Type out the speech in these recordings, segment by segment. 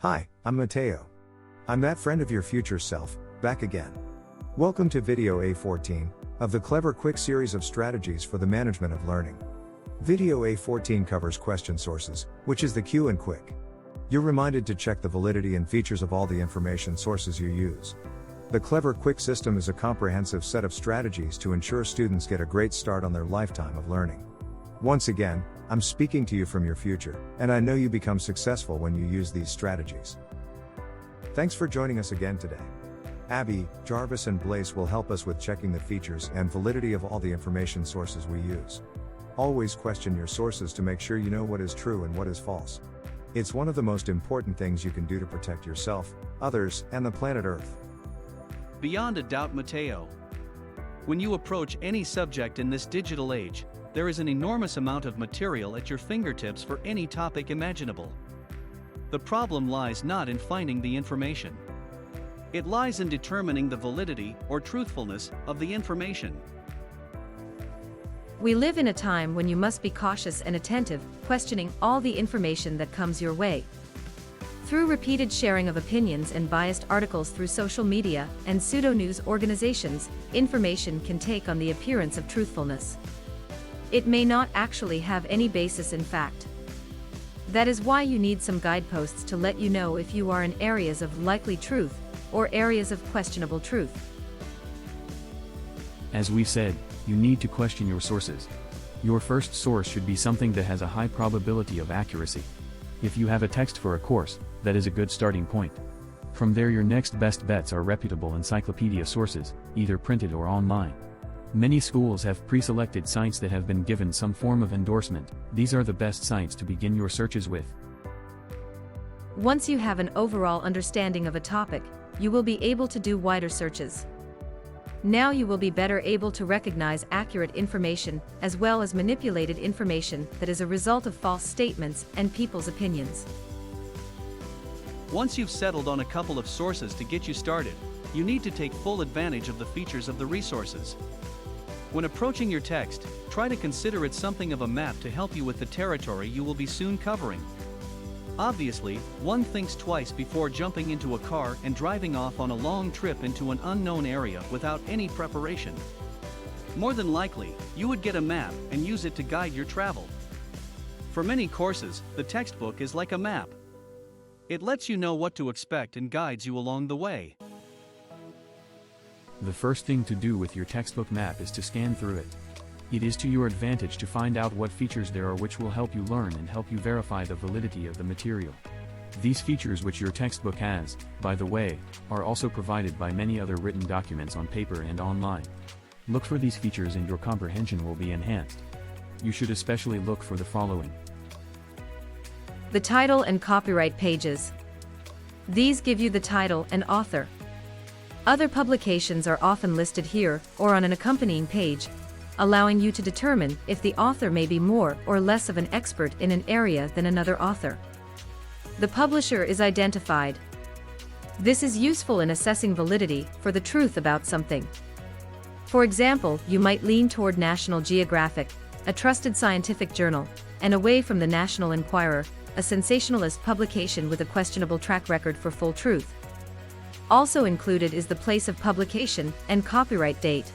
Hi, I'm Mateo. I'm that friend of your future self, back again. Welcome to video A14 of the Clever Quick series of strategies for the management of learning. Video A14 covers question sources, which is the Q and quick. You're reminded to check the validity and features of all the information sources you use. The Clever Quick system is a comprehensive set of strategies to ensure students get a great start on their lifetime of learning. Once again, I'm speaking to you from your future, and I know you become successful when you use these strategies. Thanks for joining us again today. Abby, Jarvis and Blaise will help us with checking the features and validity of all the information sources we use. Always question your sources to make sure you know what is true and what is false. It's one of the most important things you can do to protect yourself, others, and the planet Earth. Beyond a doubt, Mateo. When you approach any subject in this digital age, there is an enormous amount of material at your fingertips for any topic imaginable. The problem lies not in finding the information. It lies in determining the validity or truthfulness of the information. We live in a time when you must be cautious and attentive, questioning all the information that comes your way. Through repeated sharing of opinions and biased articles through social media and pseudo-news organizations, information can take on the appearance of truthfulness. It may not actually have any basis in fact. That is why you need some guideposts to let you know if you are in areas of likely truth or areas of questionable truth. As we said, you need to question your sources. Your first source should be something that has a high probability of accuracy. If you have a text for a course, that is a good starting point. From there, your next best bets are reputable encyclopedia sources, either printed or online. Many schools have pre-selected sites that have been given some form of endorsement. These are the best sites to begin your searches with. Once you have an overall understanding of a topic, you will be able to do wider searches. Now you will be better able to recognize accurate information as well as manipulated information that is a result of false statements and people's opinions. Once you've settled on a couple of sources to get you started, you need to take full advantage of the features of the resources. When approaching your text, try to consider it something of a map to help you with the territory you will be soon covering. Obviously, one thinks twice before jumping into a car and driving off on a long trip into an unknown area without any preparation. More than likely, you would get a map and use it to guide your travel. For many courses, the textbook is like a map. It lets you know what to expect and guides you along the way. The first thing to do with your textbook map is to scan through it. It is to your advantage to find out what features there are which will help you learn and help you verify the validity of the material. These features, which your textbook has, by the way, are also provided by many other written documents on paper and online. Look for these features and your comprehension will be enhanced. You should especially look for the following: The title and copyright pages. These give you the title and author. Other publications are often listed here or on an accompanying page, allowing you to determine if the author may be more or less of an expert in an area than another author. The publisher is identified. This is useful in assessing validity for the truth about something. For example, you might lean toward National Geographic, a trusted scientific journal, and away from the National Enquirer, a sensationalist publication with a questionable track record for full truth. Also included is the place of publication and copyright date.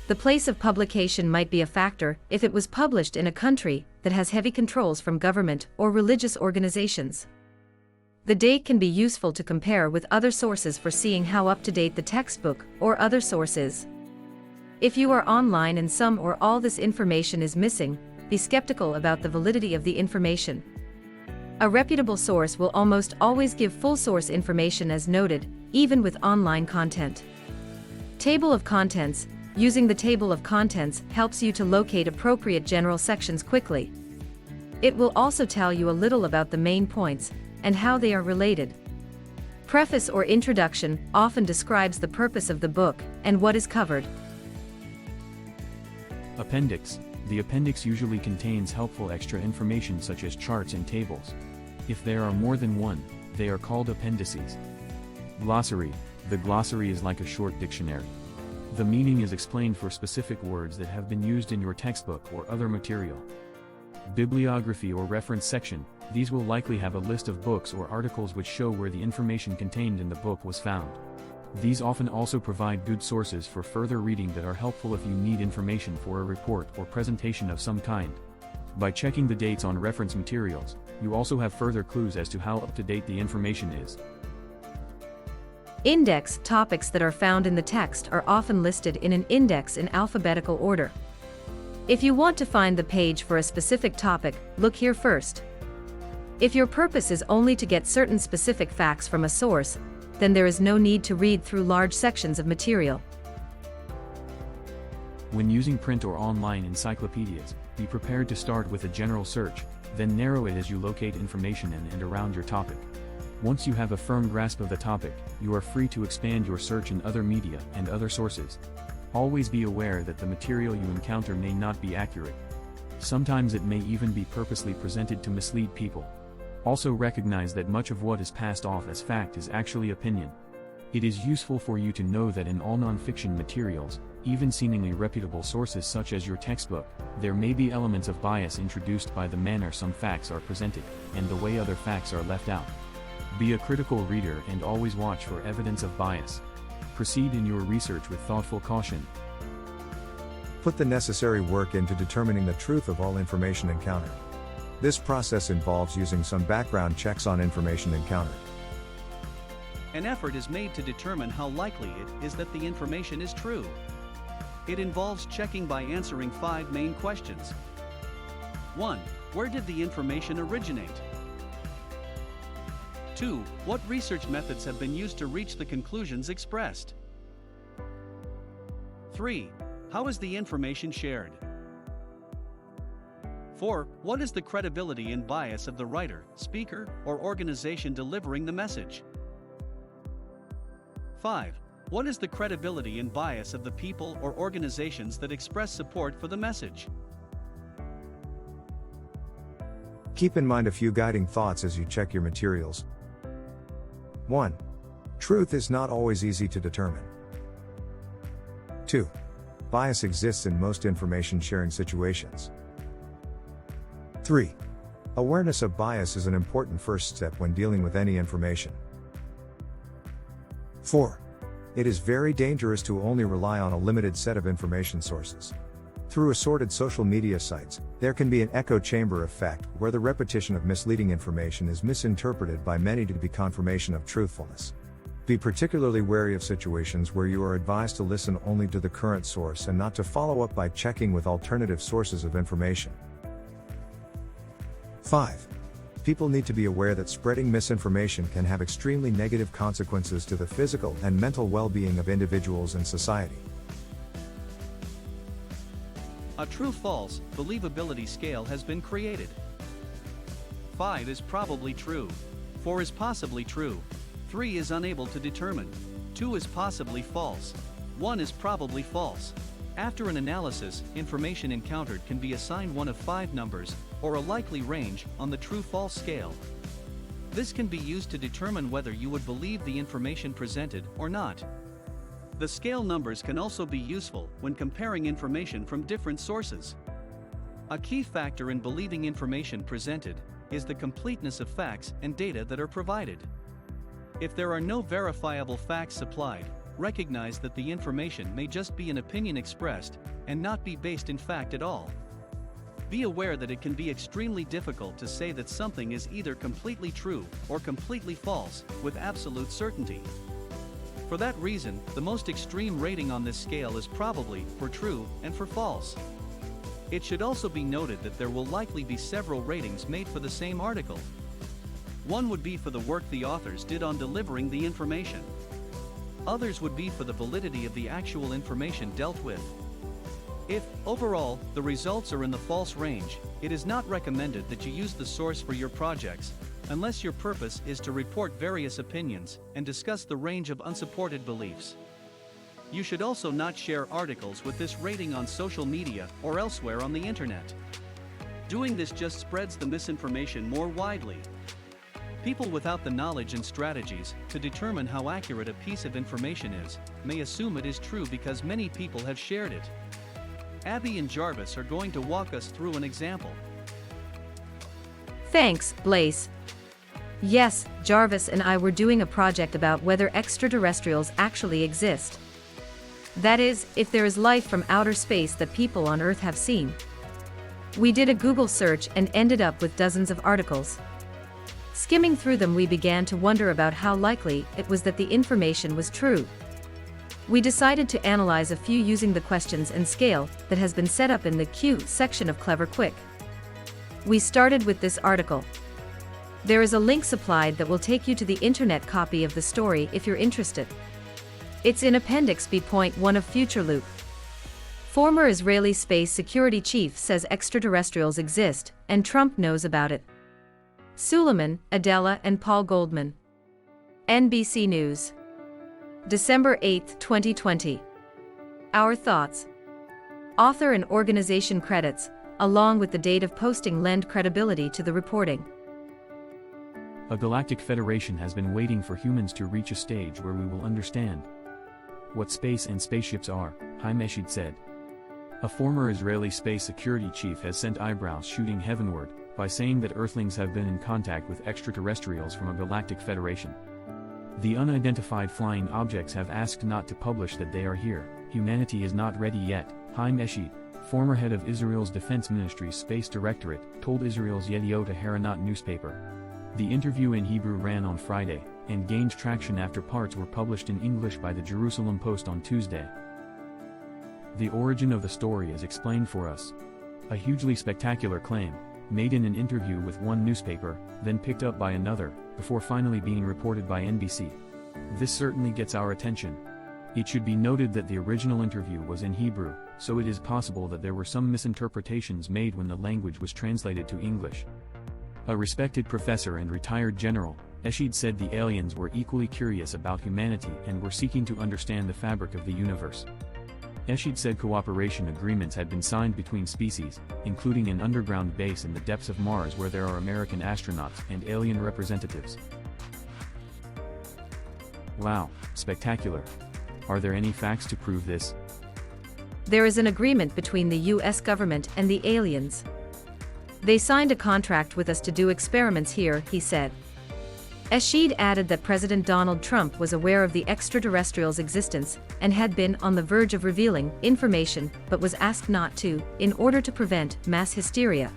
The place of publication might be a factor if it was published in a country that has heavy controls from government or religious organizations. The date can be useful to compare with other sources for seeing how up-to-date the textbook or other source is. If you are online and some or all this information is missing, be skeptical about the validity of the information. A reputable source will almost always give full source information as noted, even with online content. Table of contents. Using the table of contents helps you to locate appropriate general sections quickly. It will also tell you a little about the main points and how they are related. Preface or introduction often describes the purpose of the book and what is covered. Appendix. The appendix usually contains helpful extra information such as charts and tables. If there are more than one, they are called appendices. Glossary. The glossary is like a short dictionary. The meaning is explained for specific words that have been used in your textbook or other material. Bibliography or reference section. These will likely have a list of books or articles which show where the information contained in the book was found. These often also provide good sources for further reading that are helpful if you need information for a report or presentation of some kind. By checking the dates on reference materials, you also have further clues as to how up-to-date the information is. Index topics that are found in the text are often listed in an index in alphabetical order. If you want to find the page for a specific topic, look here first. If your purpose is only to get certain specific facts from a source, then there is no need to read through large sections of material. When using print or online encyclopedias, be prepared to start with a general search, then narrow it as you locate information in and around your topic. Once you have a firm grasp of the topic, you are free to expand your search in other media and other sources. Always be aware that the material you encounter may not be accurate. Sometimes it may even be purposely presented to mislead people. Also recognize that much of what is passed off as fact is actually opinion. It is useful for you to know that in all non-fiction materials, even seemingly reputable sources such as your textbook, there may be elements of bias introduced by the manner some facts are presented, and the way other facts are left out. Be a critical reader and always watch for evidence of bias. Proceed in your research with thoughtful caution. Put the necessary work into determining the truth of all information encountered. This process involves using some background checks on information encountered. An effort is made to determine how likely it is that the information is true. It involves checking by answering 5 main questions. 1. Where did the information originate? 2. What research methods have been used to reach the conclusions expressed? 3. How is the information shared? 4. What is the credibility and bias of the writer, speaker, or organization delivering the message? 5. What is the credibility and bias of the people or organizations that express support for the message? Keep in mind a few guiding thoughts as you check your materials. 1. Truth is not always easy to determine. 2. Bias exists in most information sharing situations. 3. Awareness of bias is an important first step when dealing with any information. 4. It is very dangerous to only rely on a limited set of information sources. Through assorted social media sites, there can be an echo chamber effect where the repetition of misleading information is misinterpreted by many to be confirmation of truthfulness. Be particularly wary of situations where you are advised to listen only to the current source and not to follow up by checking with alternative sources of information. 5. People need to be aware that spreading misinformation can have extremely negative consequences to the physical and mental well-being of individuals and society. A true-false believability scale has been created. 5 is probably true. 4 is possibly true. 3 is unable to determine. 2 is possibly false. 1 is probably false. After an analysis, information encountered can be assigned one of 5 numbers, or a likely range, on the true-false scale. This can be used to determine whether you would believe the information presented or not. The scale numbers can also be useful when comparing information from different sources. A key factor in believing information presented is the completeness of facts and data that are provided. If there are no verifiable facts supplied, recognize that the information may just be an opinion expressed and not be based in fact at all. Be aware that it can be extremely difficult to say that something is either completely true or completely false with absolute certainty. For that reason, the most extreme rating on this scale is probably for true and for false. It should also be noted that there will likely be several ratings made for the same article. One would be for the work the authors did on delivering the information. Others would be for the validity of the actual information dealt with. If, overall, the results are in the false range, it is not recommended that you use the source for your projects, unless your purpose is to report various opinions and discuss the range of unsupported beliefs. You should also not share articles with this rating on social media or elsewhere on the internet. Doing this just spreads the misinformation more widely. People without the knowledge and strategies to determine how accurate a piece of information is may assume it is true because many people have shared it. Abby and Jarvis are going to walk us through an example. Thanks, Blaze. Yes, Jarvis and I were doing a project about whether extraterrestrials actually exist. That is, if there is life from outer space that people on Earth have seen. We did a Google search and ended up with dozens of articles. Skimming through them, we began to wonder about how likely it was that the information was true. We decided to analyze a few using the questions and scale that has been set up in the Q section of Clever Quick. We started with this article. There is a link supplied that will take you to the internet copy of the story if you're interested. It's in Appendix B.1 of Future Loop. Former Israeli space security chief says extraterrestrials exist, and Trump knows about it. Suleiman, Adela and Paul Goldman. NBC News. December 8, 2020. Our thoughts. Author and organization credits, along with the date of posting, lend credibility to the reporting. A galactic federation has been waiting for humans to reach a stage where we will understand what space and spaceships are, Haim Eshed said. A former Israeli space security chief has sent eyebrows shooting heavenward by saying that Earthlings have been in contact with extraterrestrials from a galactic federation. The unidentified flying objects have asked not to publish that they are here. Humanity is not ready yet, Haim Eshed, former head of Israel's Defense Ministry's Space Directorate, told Israel's Yediot Ahronoth newspaper. The interview in Hebrew ran on Friday, and gained traction after parts were published in English by the Jerusalem Post on Tuesday. The origin of the story is explained for us. A hugely spectacular claim, made in an interview with one newspaper, then picked up by another, before finally being reported by NBC. This certainly gets our attention. It should be noted that the original interview was in Hebrew, so it is possible that there were some misinterpretations made when the language was translated to English. A respected professor and retired general, Eshed said the aliens were equally curious about humanity and were seeking to understand the fabric of the universe. Eshed said cooperation agreements had been signed between species, including an underground base in the depths of Mars where there are American astronauts and alien representatives. Wow, spectacular. Are there any facts to prove this? There is an agreement between the US government and the aliens. They signed a contract with us to do experiments here, he said. Eshed added that President Donald Trump was aware of the extraterrestrials' existence and had been on the verge of revealing information but was asked not to, in order to prevent mass hysteria.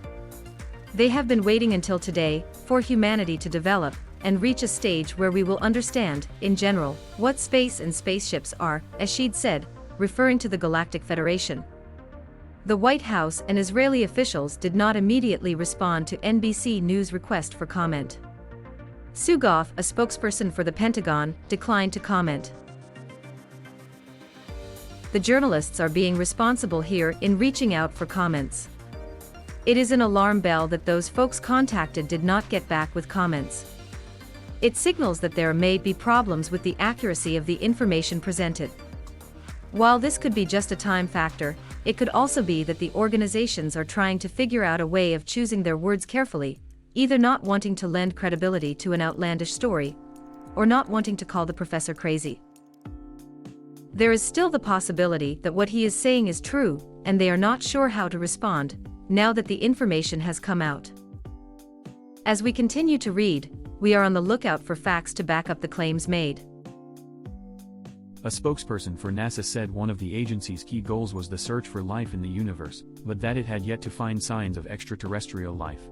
They have been waiting until today for humanity to develop and reach a stage where we will understand, in general, what space and spaceships are, Eshed said, referring to the Galactic Federation. The White House and Israeli officials did not immediately respond to NBC News' request for comment. Sugoff, a spokesperson for the Pentagon, declined to comment. The journalists are being responsible here in reaching out for comments. It is an alarm bell that those folks contacted did not get back with comments. It signals that there may be problems with the accuracy of the information presented. While this could be just a time factor, it could also be that the organizations are trying to figure out a way of choosing their words carefully, either not wanting to lend credibility to an outlandish story, or not wanting to call the professor crazy. There is still the possibility that what he is saying is true, and they are not sure how to respond, now that the information has come out. As we continue to read, we are on the lookout for facts to back up the claims made. A spokesperson for NASA said one of the agency's key goals was the search for life in the universe, but that it had yet to find signs of extraterrestrial life.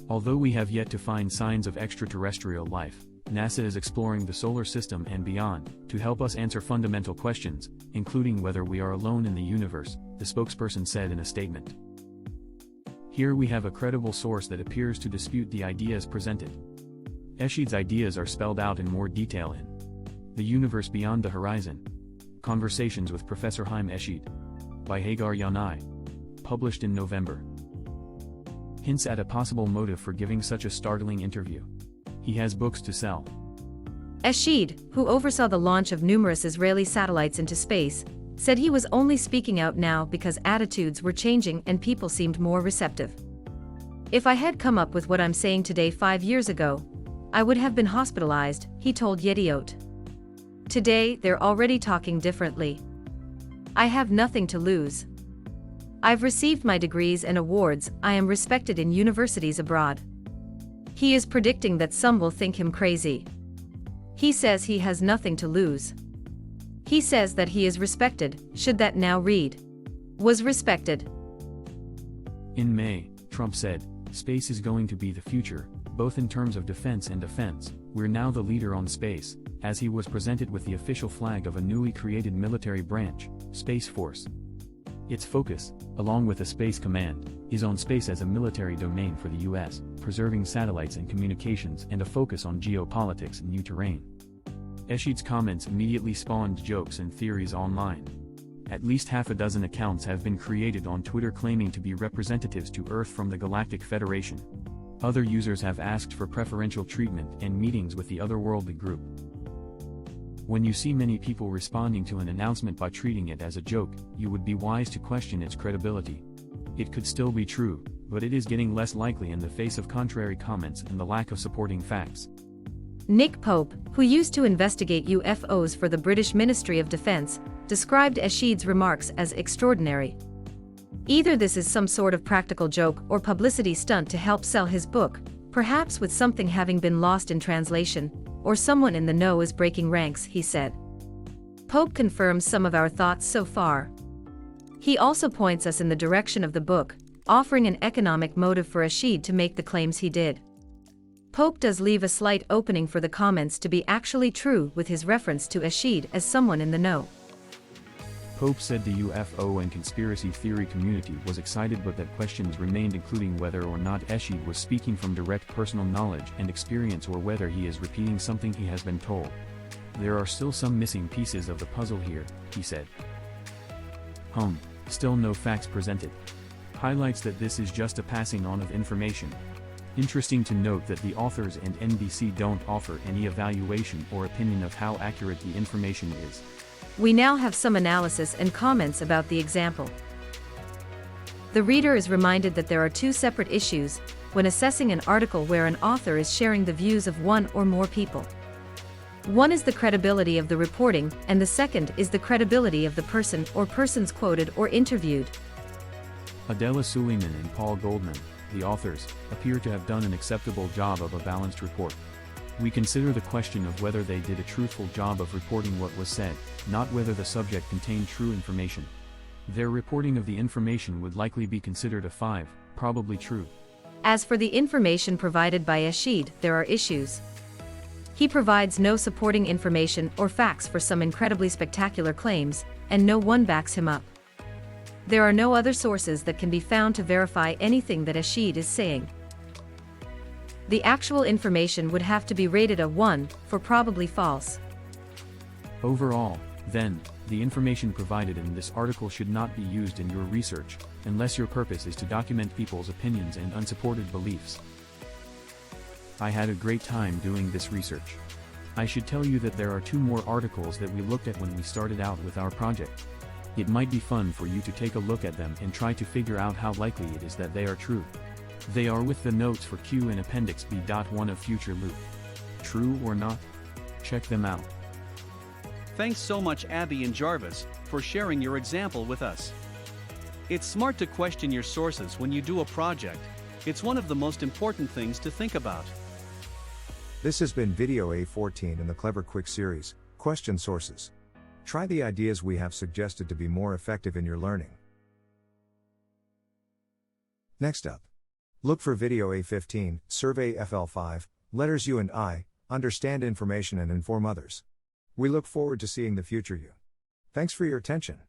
Although we have yet to find signs of extraterrestrial life, NASA is exploring the solar system and beyond, to help us answer fundamental questions, including whether we are alone in the universe, the spokesperson said in a statement. Here we have a credible source that appears to dispute the ideas presented. Eshed's ideas are spelled out in more detail in The Universe Beyond the Horizon. Conversations with Professor Haim Eshed. By Hagar Yanai. Published in November. Hints at a possible motive for giving such a startling interview. He has books to sell. Eshed, who oversaw the launch of numerous Israeli satellites into space, said he was only speaking out now because attitudes were changing and people seemed more receptive. If I had come up with what I'm saying today 5 years ago, I would have been hospitalized, he told Yediot. Today they're already talking differently. I have nothing to lose. I've received my degrees and awards, I am respected in universities abroad. He is predicting that some will think him crazy. He says he has nothing to lose. He says that he is respected. Should that now read? Was respected. In May, Trump said, "Space is going to be the future, both in terms of defense and offense. We're now the leader on space," as he was presented with the official flag of a newly created military branch, Space Force. Its focus, along with a Space Command, is on space as a military domain for the US, preserving satellites and communications, and a focus on geopolitics and new terrain. Eschid's comments immediately spawned jokes and theories online. At least half a dozen accounts have been created on Twitter claiming to be representatives to Earth from the Galactic Federation. Other users have asked for preferential treatment and meetings with the otherworldly group. When you see many people responding to an announcement by treating it as a joke, you would be wise to question its credibility. It could still be true, but it is getting less likely in the face of contrary comments and the lack of supporting facts. Nick Pope, who used to investigate UFOs for the British Ministry of Defence, described Eschid's remarks as extraordinary. Either this is some sort of practical joke or publicity stunt to help sell his book, perhaps with something having been lost in translation, or someone in the know is breaking ranks, he said. Pope confirms some of our thoughts so far. He also points us in the direction of the book, offering an economic motive for Eschid to make the claims he did. Pope does leave a slight opening for the comments to be actually true with his reference to Eschid as someone in the know. Pope said the UFO and conspiracy theory community was excited, but that questions remained, including whether or not Eschid was speaking from direct personal knowledge and experience or whether he is repeating something he has been told. There are still some missing pieces of the puzzle here, he said. Still no facts presented. Highlights that this is just a passing on of information. Interesting to note that the authors and NBC don't offer any evaluation or opinion of how accurate the information is. We now have some analysis and comments about the example. The reader is reminded that there are two separate issues when assessing an article where an author is sharing the views of one or more people. One is the credibility of the reporting, and the second is the credibility of the person or persons quoted or interviewed. Adela Suleiman and Paul Goldman, the authors, appear to have done an acceptable job of a balanced report. We consider the question of whether they did a truthful job of reporting what was said, not whether the subject contained true information. Their reporting of the information would likely be considered a 5, probably true. As for the information provided by Eschid, there are issues. He provides no supporting information or facts for some incredibly spectacular claims, and no one backs him up. There are no other sources that can be found to verify anything that Eschid is saying. The actual information would have to be rated a 1 for probably false. Overall, then, the information provided in this article should not be used in your research, unless your purpose is to document people's opinions and unsupported beliefs. I had a great time doing this research. I should tell you that there are 2 more articles that we looked at when we started out with our project. It might be fun for you to take a look at them and try to figure out how likely it is that they are true. They are with the notes for Q in Appendix B.1 of Future Loop. True or not? Check them out. Thanks so much Abby and Jarvis for sharing your example with us. It's smart to question your sources when you do a project. It's one of the most important things to think about. This has been Video A14 in the Clever Quick series, Question Sources. Try the ideas we have suggested to be more effective in your learning. Next up. Look for Video A15, Survey FL5, Letters U and I, Understand Information and Inform Others. We look forward to seeing the future you. Thanks for your attention.